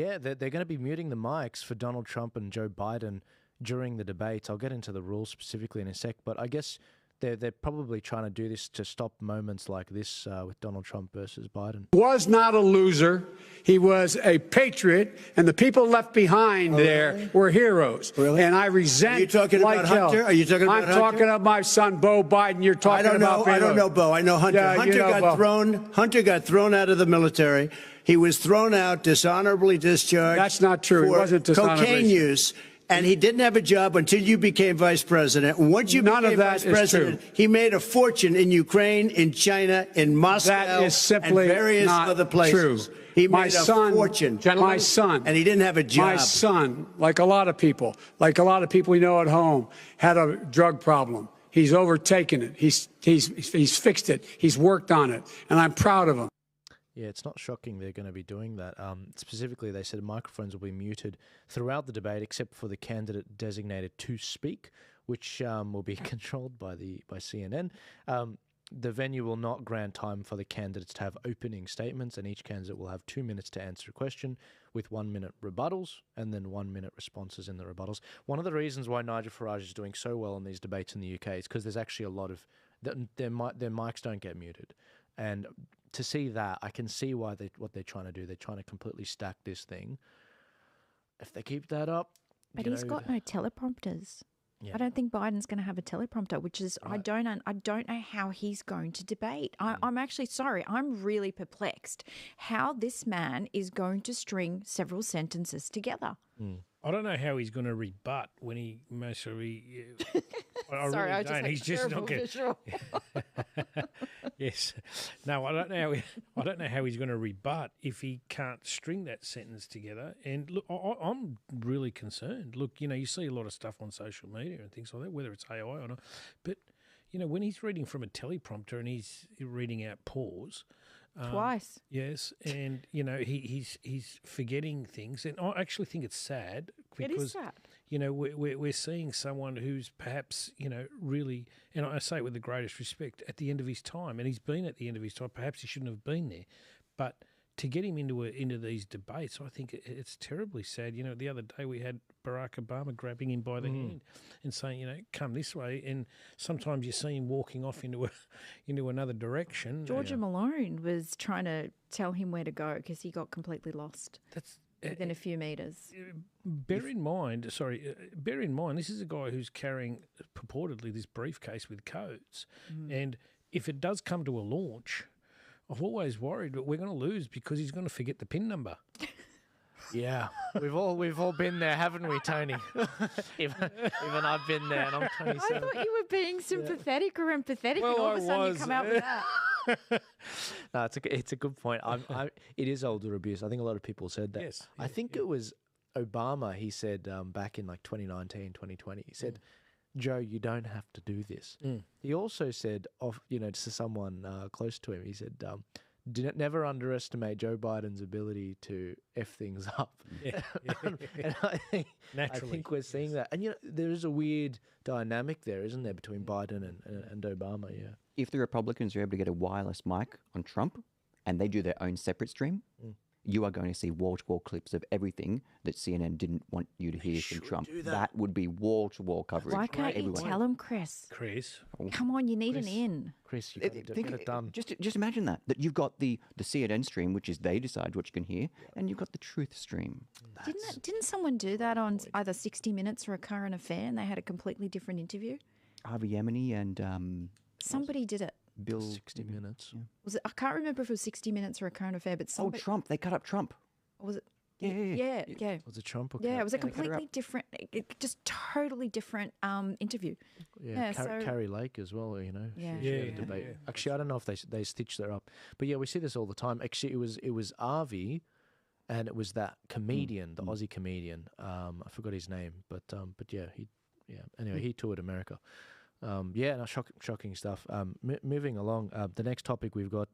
Yeah, they're going to be muting the mics for Donald Trump and Joe Biden during the debates. I'll get into the rules specifically in a sec, but I guess they're probably trying to do this to stop moments like this with Donald Trump versus Biden. Was not a loser. He was a patriot, and the people left behind there were heroes. Really? And I resent. Are you talking about Hunter? Are you talking about Hunter? I'm talking about my son, Bo Biden. You're talking about. I don't know Bo. I know Hunter. Yeah, Hunter got thrown out of the military. He was thrown out, dishonorably discharged. That's not true. He wasn't dishonorably. Cocaine use. And he didn't have a job until you became vice president. Once you became vice president, he made a fortune in Ukraine, in China, in Moscow, that is simply and various not other places. True. He made a fortune. My son. And he didn't have a job. My son, like a lot of people we know at home, had a drug problem. He's overtaken it. He's fixed it. He's worked on it. And I'm proud of him. Yeah, it's not shocking they're going to be doing that. Specifically, they said microphones will be muted throughout the debate except for the candidate designated to speak, which will be controlled by CNN. The venue will not grant time for the candidates to have opening statements, and each candidate will have 2 minutes to answer a question with 1 minute rebuttals and then 1 minute responses in the rebuttals. One of the reasons why Nigel Farage is doing so well in these debates in the UK is because there's actually a lot of their mics don't get muted. And to see that, I can see what they're trying to do. They're trying to completely stack this thing. If they keep that up, but he's got no teleprompters. Yeah. I don't think Biden's going to have a teleprompter, which is right. I don't know how he's going to debate. I'm actually sorry. I'm really perplexed how this man is going to string several sentences together. I don't know how he's going to rebut when he mostly. Sorry, I just he's just not going. Yes, no, I don't know. I don't know how he's going to rebut if he can't string that sentence together. And look, I'm really concerned. Look, you see a lot of stuff on social media and things like that, whether it's AI or not. But when he's reading from a teleprompter and he's reading out pause. Twice. Yes, and he's forgetting things, and I actually think it's sad because it is sad. We're seeing someone who's perhaps really, and I say it with the greatest respect, at the end of his time, and he's been at the end of his time. Perhaps he shouldn't have been there, but to get him into these debates, I think it's terribly sad. The other day we had Barack Obama grabbing him by the hand and saying, come this way. And sometimes you see him walking off into another direction. Georgia Malone was trying to tell him where to go because he got completely lost. Within a few metres. Bear in mind, this is a guy who's carrying purportedly this briefcase with codes. And if it does come to a launch, I've always worried that we're going to lose because he's going to forget the PIN number. Yeah, we've all been there, haven't we, Tony? even I've been there, and I'm 27. I thought you were being sympathetic or empathetic, and all of a sudden you come out with that. No, it's a good point. It is older abuse. I think a lot of people said that. Yes, I think it was Obama. He said back in 2019, 2020. He said, "Joe, you don't have to do this." He also said, to someone close to him, he said, never underestimate Joe Biden's ability to F things up. Yeah. And I think we're seeing that. And, there is a weird dynamic there, isn't there, between Biden and Obama, yeah. If the Republicans are able to get a wireless mic on Trump and they do their own separate stream, you are going to see wall-to-wall clips of everything that CNN didn't want you to hear from Trump. That would be wall-to-wall coverage. Why can't you tell him, Chris? Come on, you need an in. Chris, you got to get it done. Just imagine that you've got the CNN stream, which is they decide what you can hear, and you've got the truth stream. Didn't someone do that on either 60 Minutes or A Current Affair, and they had a completely different interview? Harvey Yemeni and... somebody did it. Bill 60 Minutes. Yeah. Was it? I can't remember if it was 60 Minutes or A Current Affair, but somebody... Oh, Trump. They cut up Trump. Was it? Yeah. Was it Trump or... Yeah, it was a completely different, just totally different interview. Yeah, Carrie Lake as well, She had a debate. Yeah. Actually, I don't know if they stitched that up. But yeah, we see this all the time. Actually, it was Avi, and it was that comedian, the Aussie comedian. I forgot his name, but yeah, anyway, he toured America. Shocking stuff. Moving along, the next topic we've got